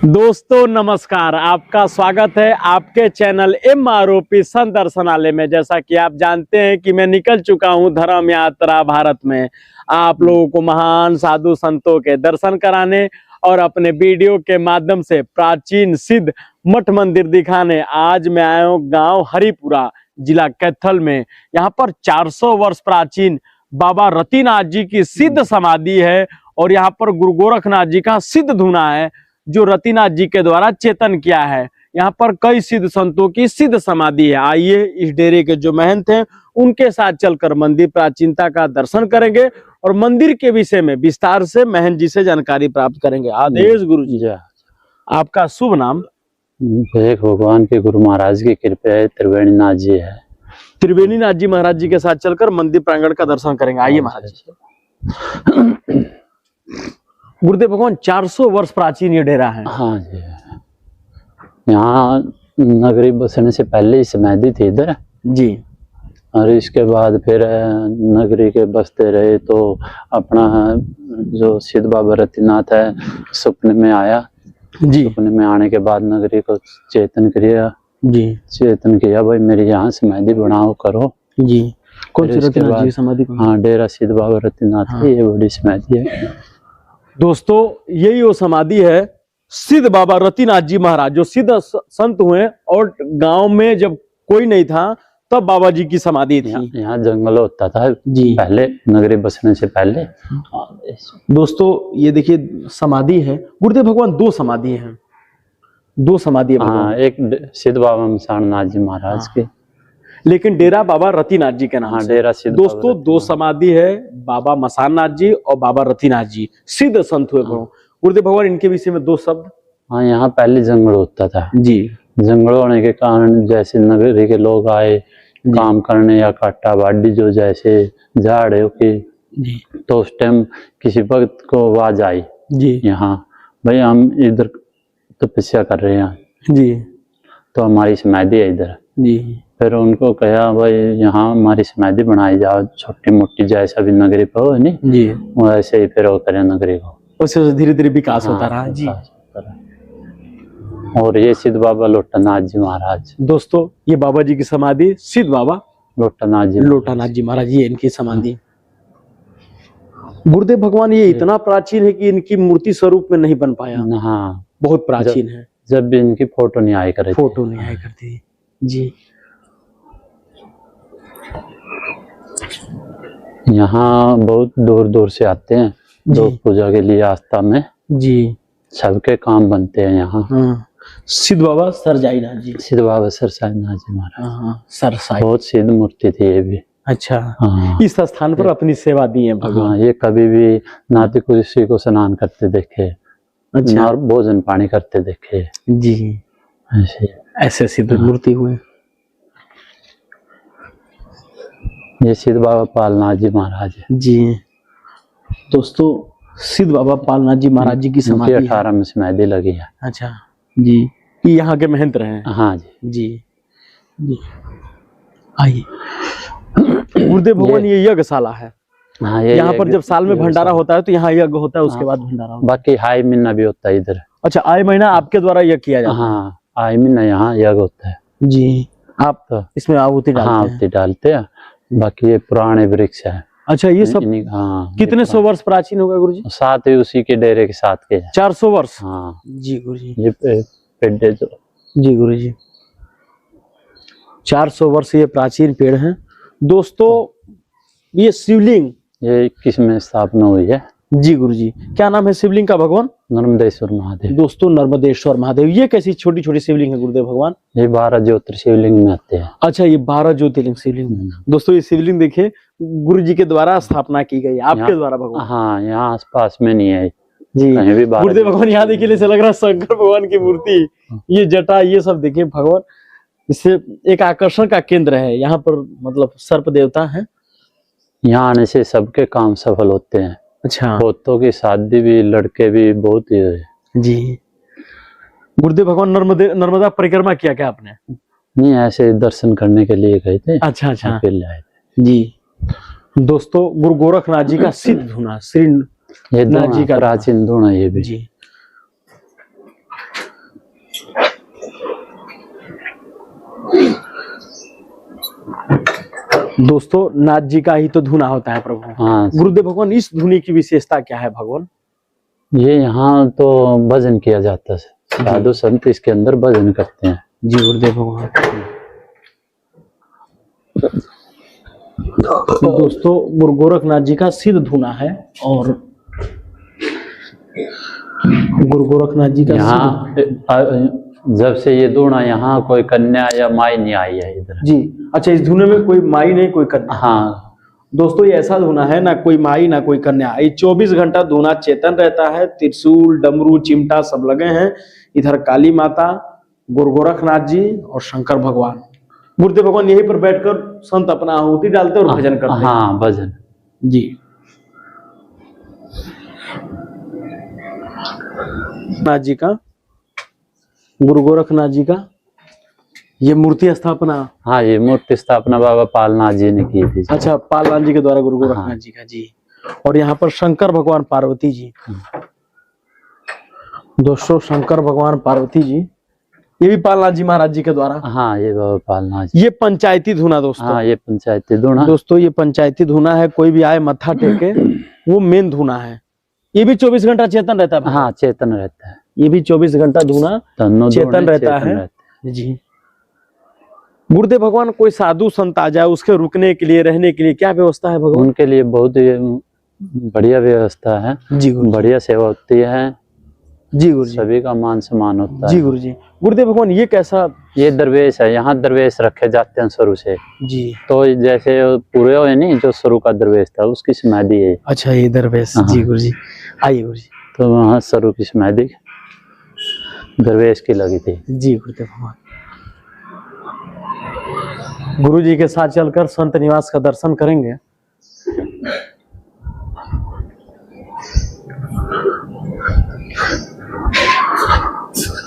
दोस्तों नमस्कार, आपका स्वागत है आपके चैनल MROP संत दर्शनालय में। जैसा कि आप जानते हैं कि मैं निकल चुका हूं धर्म यात्रा भारत में, आप लोगों को महान साधु संतों के दर्शन कराने और अपने वीडियो के माध्यम से प्राचीन सिद्ध मठ मंदिर दिखाने। आज मैं आया हूँ गांव हरिपुरा, जिला कैथल में। यहाँ पर 400 वर्ष प्राचीन बाबा रतिनाथ जी की सिद्ध समाधि है और यहाँ पर गुरु गोरखनाथ जी का सिद्ध धुना है जो रतिनाथ जी के द्वारा चेतन किया है। यहाँ पर कई सिद्ध संतों की सिद्ध समाधि है। आइए इस डेरे के जो महंत हैं उनके साथ चलकर मंदिर प्राचीनता का दर्शन करेंगे और मंदिर के विषय में विस्तार से महंत जी से जानकारी प्राप्त करेंगे। आदेश गुरु जी। आपका शुभ नाम? एक भगवान के गुरु महाराज की कृपा है, त्रिवेणी नाथ जी है। त्रिवेणी नाथ जी महाराज जी के साथ चलकर मंदिर प्रांगण का दर्शन करेंगे। आइए महाराज जी। गुरुदेव भगवान 400 वर्ष प्राचीन ये डेरा है। हाँ जी, यहाँ नगरी बसने से पहले ही समाधि थी इधर जी, और इसके बाद फिर नगरी के बसते रहे तो अपना जो सिद्ध बाबा रतिनाथ है सपने में आया जी। सपने में आने के बाद नगरी को चेतन किया भाई मेरी यहाँ समाधि बनाओ करो जी। कौन सी रतिनाथ जी समाधि? हाँ, डेरा सिद्ध बाबा रतिनाथ है। ये बड़ी समाधि है दोस्तों, यही वो समाधि है सिद्ध बाबा रतिनाथ जी महाराज जो सिद्ध संत हुए और गांव में जब कोई नहीं था तब बाबा जी की समाधि थी। यहाँ जंगल होता था जी, पहले नगरी बसने से पहले। दोस्तों ये देखिए समाधि है। गुरुदेव भगवान दो समाधि हैं, दो समाधि है। हाँ, एक सिद्ध बाबा मसान नाथ जी महाराज की, लेकिन डेरा बाबा रतिनाथ जी के नाम। हाँ, डेरा सिद्ध। दोस्तों दो समाधि है, बाबा मसान नाथ जी और बाबा रतिनाथ जी सिद्ध संत हुए। गुरुदेव भगवान इनके विषय में दो शब्द। हाँ, यहाँ पहले जंगल होता था जी। जंगल होने के कारण जैसे नगरी के लोग आए काम करने या काटा बाड़ी जो जैसे झाड़ की, तो उस टाइम किसी भक्त को आवाज आई जी, यहाँ भाई हम इधर तपस्या कर रहे हैं जी, तो हमारी समाधि है इधर जी। फिर उनको कहा भाई यहाँ हमारी समाधि बनाई जाओ, छोटी मोटी जैसा भी नगरी पे हो नहीं जी, वैसे ही फिर वो करे नगरी को, उससे धीरे धीरे विकास होता रहा जी। और ये सिद्ध बाबा लोटानाथ जी महाराज। दोस्तों ये बाबा जी की समाधि सिद्ध बाबा लोटानाथ जी महाराज, ये इनकी समाधि। गुरुदेव भगवान ये इतना प्राचीन है कि इनकी मूर्ति स्वरूप में नहीं बन पाया। हाँ, बहुत प्राचीन है। जब भी इनकी फोटो नहीं आया करती जी। यहाँ बहुत दूर दूर से आते हैं लोग पूजा के लिए आस्था में जी। सबके काम बनते हैं यहाँ। हाँ। सिद्ध बाबा सरसाईनाथ जी, सिद्ध बाबा सरसाईनाथ जी महाराज। हाँ, सरसाई बहुत सिद्ध मूर्ति थी ये भी। अच्छा। हाँ। इस स्थान पर अपनी सेवा दी है भगवान। हाँ, ये कभी भी ना तो किसी को स्नान करते देखे, अच्छा, ना भोजन पानी करते देखे जी। ऐसे सिद्ध मूर्ति हुए। ये सिद्ध बाबा पालनाथ जी महाराज जी। दोस्तों सिद्ध बाबा पालनाथ जी महाराज जी की समाधि 18 में समाधि लगी है। अच्छा जी, यहाँ के महंत रहे हैं। हाँ जी जी। आइए गुरुदेव भगवान ये यज्ञशाला है। हाँ, यहाँ पर जब साल में भंडारा होता है तो यहाँ यज्ञ होता है, उसके बाद भंडारा होता है। बाकी हाई महीना भी होता है इधर। अच्छा, आय महीना आपके द्वारा यज्ञ किया जाता है? हाँ, आय महीना यहाँ यज्ञ होता है जी। आप तो इसमें आहुति डालते हैं? आहुति डालते हैं। बाकी ये पुराने वृक्ष है। अच्छा, ये सब हाँ, कितने सौ वर्ष प्राचीन होगा गुरुजी? साथ ही उसी के डेरे के साथ के 400 वर्ष। हाँ जी गुरुजी। ये पेड़ जो जी गुरुजी 400 वर्ष ये प्राचीन पेड़ हैं। दोस्तों ये शिवलिंग ये 21 में स्थापना हुई है जी। गुरुजी क्या नाम है शिवलिंग का? भगवान नर्मदेश्वर महादेव। दोस्तों नर्मदेश्वर महादेव, ये कैसी छोटी छोटी शिवलिंग है गुरुदेव भगवान? ये 12 ज्योतिर्लिंग शिवलिंग में आते हैं। अच्छा, ये 12 ज्योतिर्लिंग शिवलिंग। दोस्तों ये शिवलिंग देखिए गुरु जी के द्वारा स्थापना की गई, आपके द्वारा भगवान? हाँ, यहाँ आसपास में नहीं है जी। गुरुदेव भगवान यहाँ देखिए ऐसा लग रहा है शंकर भगवान की मूर्ति, ये जटा ये सब देखिए भगवान, इससे एक आकर्षण का केंद्र है। यहाँ पर मतलब सर्प देवता है। यहाँ आने से सबके काम सफल होते हैं। अच्छा, पोतों की शादी भी, लड़के भी बहुत ही है जी। गुरुदेव भगवान नर्मदा परिक्रमा किया क्या आपने? नहीं, ऐसे दर्शन करने के लिए गए थे। अच्छा अच्छा, फिर आए थे जी। दोस्तों गुरु गोरखनाथ जी का सिद्ध धुना, श्री ये नाथ जी का प्राचीन धुना ये भी जी। दोस्तों नाथ जी का ही तो धुना होता है प्रभु। हाँ गुरुदेव भगवान इस धुनी की विशेषता क्या है भगवान? ये यहाँ तो भजन किया जाता है, साधु संत इसके अंदर भजन करते हैं। जी गुरुदेव भगवान। दोस्तों गुरु गोरखनाथ जी का सिद्ध धुना है और गुरु गोरखनाथ जी का यहाँ जब से ये धुना यहाँ कोई कन्या या माई नहीं आई है इधर। जी अच्छा, इस धुने में कोई माई नहीं कोई कन्या। हाँ दोस्तों ये ऐसा धुना है ना कोई माई ना कोई कन्या, ये 24 घंटा धुना चेतन रहता है। त्रिशूल डमरू चिमटा सब लगे हैं। इधर काली माता, गुरु गोरखनाथ जी और शंकर भगवान, गुरुदेव भगवान यहीं पर बैठकर संत अपना आहुति डालते और भजन करते हैं। हाँ भजन जी। नाथ जी का, गुरु गोरखनाथ जी का ये मूर्ति स्थापना। हाँ ये मूर्ति स्थापना बाबा पालनाथ जी ने की थी। अच्छा, पालनाथ जी के द्वारा गुरु गोरखनाथ जी का। जी। और यहाँ पर शंकर भगवान पार्वती जी। दोस्तों शंकर भगवान पार्वती जी ये भी पालनाथ जी महाराज जी के द्वारा। हाँ ये बाबा पालनाथ जी। ये पंचायती धुना दोस्तों। हाँ ये पंचायती धुना। दोस्तों ये पंचायती धुना है, कोई भी आए मत्था टेके वो मेन धुना है। ये भी 24 घंटा चेतन रहता है। हाँ चेतन रहता है, ये भी 24 घंटा धुना चेतन रहता है। जी। गुरुदेव भगवान कोई साधु संत आ जाए उसके रुकने के लिए रहने के लिए क्या व्यवस्था है भगवान? उनके लिए बहुत बढ़िया व्यवस्था है जी गुरु। बढ़िया सेवा होती है जी गुरु जी। सभी का मान सम्मान होता है। जी गुरु जी। गुरुदेव भगवान ये कैसा? ये दरवेश है, यहाँ दरवेश रखे जाते हैं शुरू से। जी। तो जैसे पूरे हुए नहीं जो शुरू का दरवेश था उसकी समाधि है। अच्छा ये दरवेश। जी गुरु जी। आइए गुरु जी। तो वहाँ शुरू की समाधि दरवेश की लगी थी। जी गुरुदेव भगवान। गुरु जी के साथ चलकर संत निवास का दर्शन करेंगे।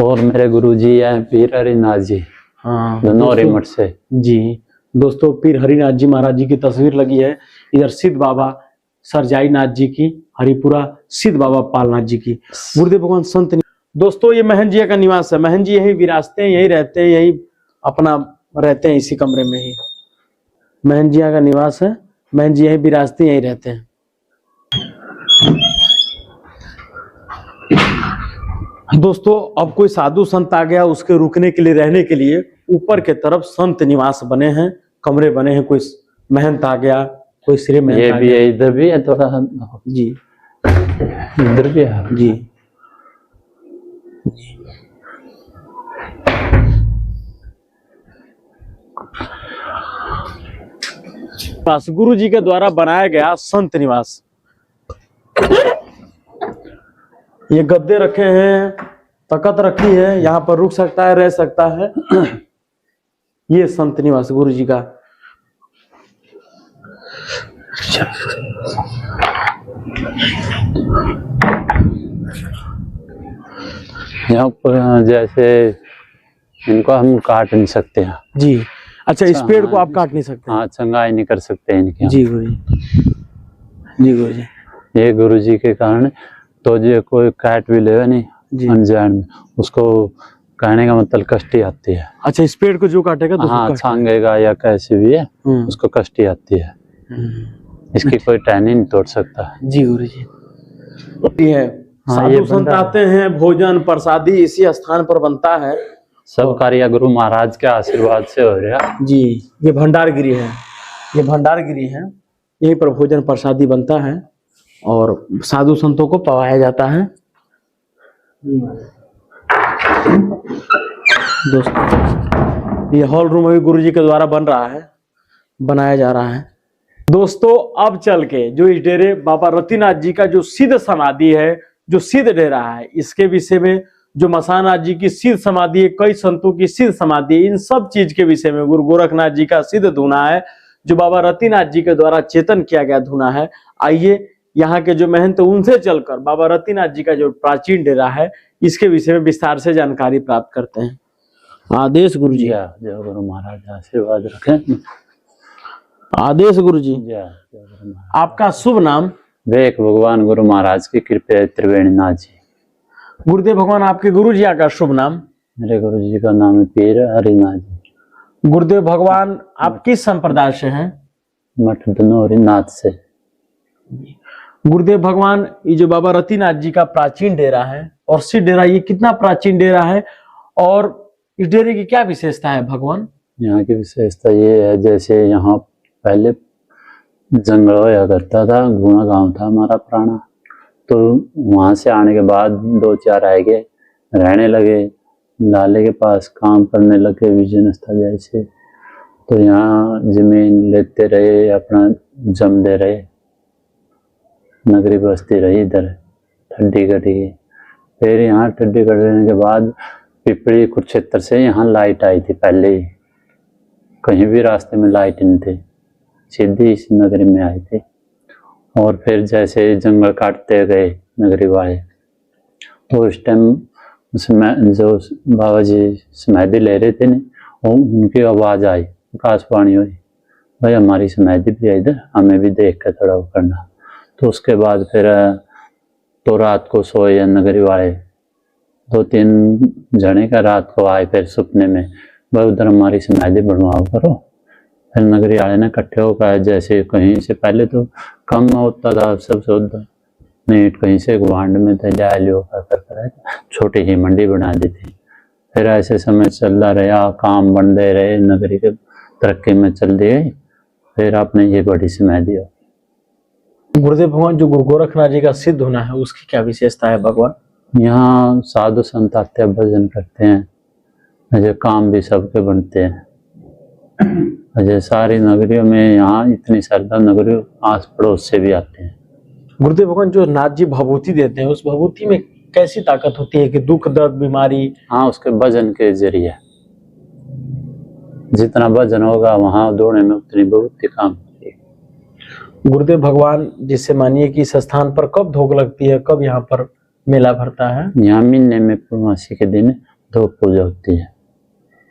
और मेरे गुरु जी हैं पीर हरिनाथ जी। हाँ नौरी मठ से। जी। दोस्तों पीर हरिनाथ जी महाराज जी की तस्वीर लगी है। इधर सिद्ध बाबा सरजाई नाथ जी की, हरिपुरा सिद्ध बाबा पालनाथ जी की। गुरुदेव भगवान संत। दोस्तों ये महन जी का निवास है। महन जी यही विराजते हैं, यही रहते हैं, यही अपना रहते हैं इसी कमरे में ही। महन जी का निवास है। महन जी यही विराजते यही रहते हैं। दोस्तों अब कोई साधु संत आ गया उसके रुकने के लिए रहने के लिए ऊपर के तरफ संत निवास बने हैं, कमरे बने हैं। कोई महंत आ गया, कोई श्री महंत ये आ भी गया। है, इधर भी है थोड़ा। जी इधर भी है। जी। गुरु जी के द्वारा बनाया गया संत निवास। ये गद्दे रखे हैं, तकत रखी है, यहाँ पर रुक सकता है, रह सकता है। ये संत निवास गुरु जी का। यहाँ पर जैसे इनको हम काट नहीं सकते हैं। जी। अच्छा इस पेड़ को आप काट नहीं सकते? हाँ चंगाई नहीं कर सकते इनके। जी गुरु जी। जी गुरु जी। ये गुरु जी के कारण तो जो कोई काट भी लेगा नहीं अनजान में उसको कहने का मतलब कष्टी आती है। अच्छा इस पेड़ को जो काटेगा हाँ छांगेगा या कैसे भी है उसको कष्टी आती है। इसकी कोई टहनी नहीं तोड़ सकता। जी गुरु जी। है साधु संत आते हैं, भोजन प्रसादी इसी स्थान पर बनता है। सब कार्य गुरु महाराज के आशीर्वाद से हो रहा। जी। ये भंडारगिरी है, ये भंडारगिरी है, यहीं पर भोजन प्रसादी बनता है और साधु संतों को पवाया जाता है। दोस्तों ये हॉल रूम अभी गुरु जी के द्वारा बन रहा है, बनाया जा रहा है। दोस्तों अब चल के जो इस डेरे बाबा रतिनाथ जी का जो सिद्ध समाधि है, जो सिद्ध डेरा है, इसके विषय में जो मसानाथ जी की सिद्ध समाधि है, कई संतों की सिद्ध समाधि है, इन सब चीज के विषय में गुरु गोरखनाथ जी का सिद्ध धुना है जो बाबा रतिनाथ जी के द्वारा चेतन किया गया धुना है। आइए यहाँ के जो महंत उनसे चलकर बाबा रतिनाथ जी का जो प्राचीन डेरा है इसके विषय में विस्तार से जानकारी प्राप्त करते हैं। आदेश गुरु जी। जय गुरु महाराज आशीर्वाद रखें। आदेश गुरु जी। आपका शुभ नाम? वेक भगवान गुरु महाराज की कृपया त्रिवेणी नाथ जी। गुरुदेव भगवान आपके गुरु जी का शुभ नाम? मेरे गुरु जी का नाम है पीर हरिनाथ जी। गुरुदेव भगवान आप किस संप्रदाय से हैं? मठ धनौरी नाथ से। गुरुदेव भगवान, ये जो बाबा रतिनाथ जी का प्राचीन डेरा है और सिद्ध डेरा, ये कितना प्राचीन डेरा है और इस डेरे की क्या विशेषता है भगवान? यहाँ की विशेषता ये है, जैसे यहाँ पहले जंगल होया करता था, गुणा गांव था हमारा पुराना, तो वहां से आने के बाद 2-4 आए गए, रहने लगे, लाले के पास काम करने लगे, बिजनेस था जैसे, तो यहाँ जमीन लेते रहे, अपना जमते रहे, नगरी बस्ती रही इधर ठड्डी कटी। फिर यहाँ ठड्डी कटने के बाद पिपड़ी कुरुक्षेत्र से यहाँ लाइट आई थी पहले ही, कहीं भी रास्ते में लाइट नहीं थी, सीधी इस नगरी में आई थी। और फिर जैसे जंगल काटते गए नगरी वाले, तो उस टाइम उसमें जो बाबा जी समाधि ले रहे थे ना, वो उनकी आवाज़ आई, आकाशवाणी हुई, भाई हमारी समाधि भी है इधर, हमें भी देख कर थोड़ा वो करना। तो उसके बाद फिर तो रात को सोए नगरी वाले, 2-3 जने का रात को आए फिर सपने में, भाई उधर हमारी समाधि बनवाओ करो। फिर नगरी वाले ने इकट्ठे होकर, जैसे कहीं से पहले तो कम होता था सब सौदा, नहीं कहीं से गुआंड में थे जाए लियो कर छोटी ही मंडी बना दी थी। फिर ऐसे समय चलता रहा, काम बनते रहे, नगरी के तरक्की में चल दी गई, फिर आपने ये बड़ी समाधि हो। गुरुदेव भगवान, जो गुरु गोरखनाथ जी का सिद्ध होना है उसकी क्या विशेषता है भगवान? यहाँ साधु संत आते हैं, भजन करते हैं, ऐसे काम भी सबके बनते हैं। ऐसे सारी नगरियों में यहाँ इतनी श्रद्धा, नगरियों आस पड़ोस से भी आते हैं। गुरुदेव भगवान, जो नाथ जी भभूति देते हैं, उस भभूति में कैसी ताकत होती है कि दुख दर्द बीमारी? हाँ, उसके भजन के जरिए, जितना भजन होगा वहाँ दौड़ने में उतनी भभूति काम करती है। गुरुदेव भगवान, जिससे मानिए कि इस स्थान पर कब भोग लगती है, कब यहाँ पर मेला भरता है? यहाँ महीने में पूर्णमासी के दिन 2 पूजा होती है,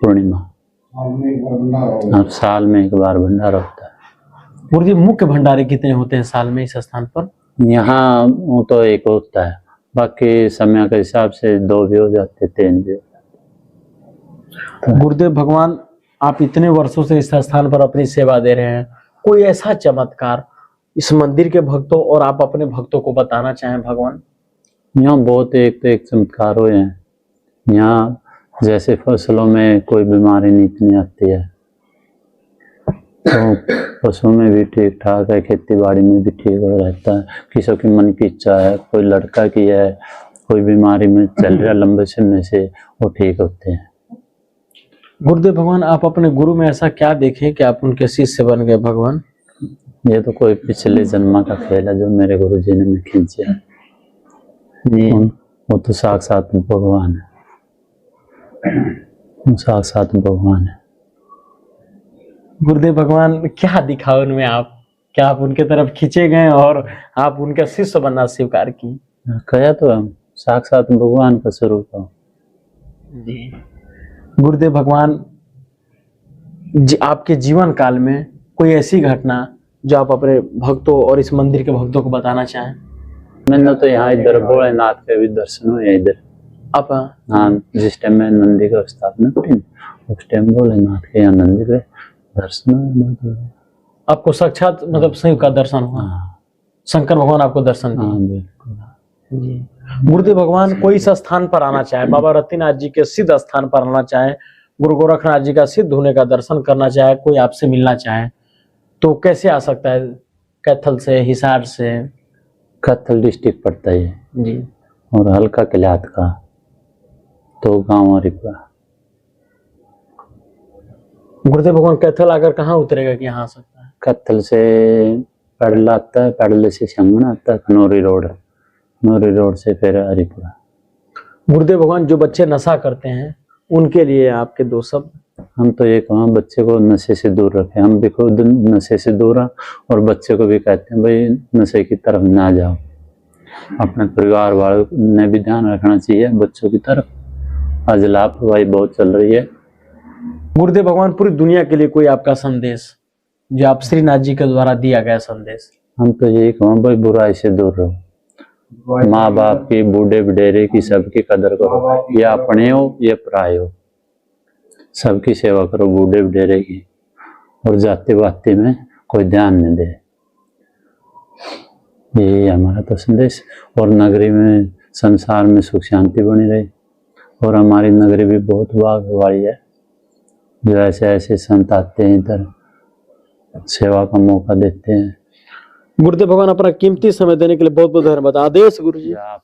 पूर्णिमा, अब साल में 1 बार भंडारा होता है। गुरुदेव, मुख्य भंडारे कितने होते हैं साल में इस स्थान पर? यहाँ वो तो 1 होता है, बाकी समय के हिसाब से 2 भी हो जाते, 3 भी हो जाते। गुरुदेव भगवान, आप इतने वर्षों से इस स्थान पर अपनी सेवा दे रहे हैं, कोई ऐसा चमत्कार इस मंदिर के भक्तों और आप अपने भक्तों को बताना चाहें भगवान? यहाँ बहुत एक चमत्कार हुए हैं। यहाँ जैसे फसलों में कोई बीमारी नहीं इतनी आती है, तो पशुओं में भी ठीक ठाक है, खेती बाड़ी में भी ठीक हो रहता है। किसी की मन की इच्छा है, कोई लड़का की है, कोई बीमारी में चल रहा लंबे समय से, वो ठीक होते हैं। गुरुदेव भगवान, आप अपने गुरु में ऐसा क्या देखे कि आप उनके शिष्य बन गए भगवान? ये तो कोई पिछले जन्म का खेल है जो मेरे गुरु जी ने खींचा है। वो तो साक्षात भगवान है, साक्षात भगवान है। गुरुदेव भगवान, क्या दिखा उनमें आप, क्या आप उनके तरफ खींचे गए और आप उनका शिष्य बनना स्वीकार की? कहा तो हम साक्षात भगवान का स्वरूप हो जी। गुरुदेव भगवान, आपके जीवन काल में कोई ऐसी घटना जो आप अपने भक्तों और इस मंदिर के भक्तों को बताना चाहें? मैंने तो यहाँ इधर भोलेनाथ के भी दर्शन हुए इधर। आप? हाँ, जिस टाइम में नंदी का स्थापना करी उस टाइम भोलेनाथ के यहाँ नंदी के दर्शन, आपको साक्षात मतलब शिव का दर्शन हुआ? शंकर भगवान आपको दर्शन दिए? हाँ बिल्कुल जी। गुरुदेव भगवान, कोई इस स्थान पर आना चाहे, बाबा रतिनाथ जी के सिद्ध स्थान पर आना चाहे, गुरु गोरखनाथ जी का सिद्ध होने का दर्शन करना चाहे, कोई आपसे मिलना चाहे, तो कैसे आ सकता है? कैथल से, हिसार से? कैथल डिस्ट्रिक्ट पड़ता है जी। और हल्का किलात का तो गाँव रिपा। गुरुदेव भगवान, कैथल आकर कहाँ उतरेगा कि यहाँ आ सकता है? कैथल से पैदल आता है, पैदल से संगना आता है, खनौरी रोड है, खनौरी रोड से फिर हरिपुरा। गुरुदेव भगवान, जो बच्चे नशा करते हैं उनके लिए आपके 2 शब्द? हम तो ये कहा बच्चे को नशे से दूर रखें, हम भी खुद नशे से दूर हैं और बच्चे को भी कहते हैं भाई नशे की तरफ ना जाओ। अपने परिवार वालों ने भी ध्यान रखना चाहिए बच्चों की तरफ। आज लापरवाही बहुत चल रही है। गुरुदेव भगवान, पूरी दुनिया के लिए कोई आपका संदेश जो आप श्रीनाथ जी के द्वारा दिया गया संदेश? हम तो यही कहूँ भाई बुराई से दूर रहो, माँ बाप की, बूढ़े बडेरे की, सबकी कदर करो, ये अपने हो ये पराये हो, सबकी सेवा करो, बूढ़े बडेरे की। और जाति बाती में कोई ध्यान नहीं दे। यही हमारा तो संदेश। और नगरी में, संसार में सुख शांति बनी रही। और हमारी नगरी भी बहुत भाग्यवाली है, जो ऐसे ऐसे संत आते हैं, इधर सेवा का मौका देते हैं। गुरुदेव भगवान अपना कीमती समय देने के लिए बहुत बहुत धन्यवाद। आदेश गुरु जी। आप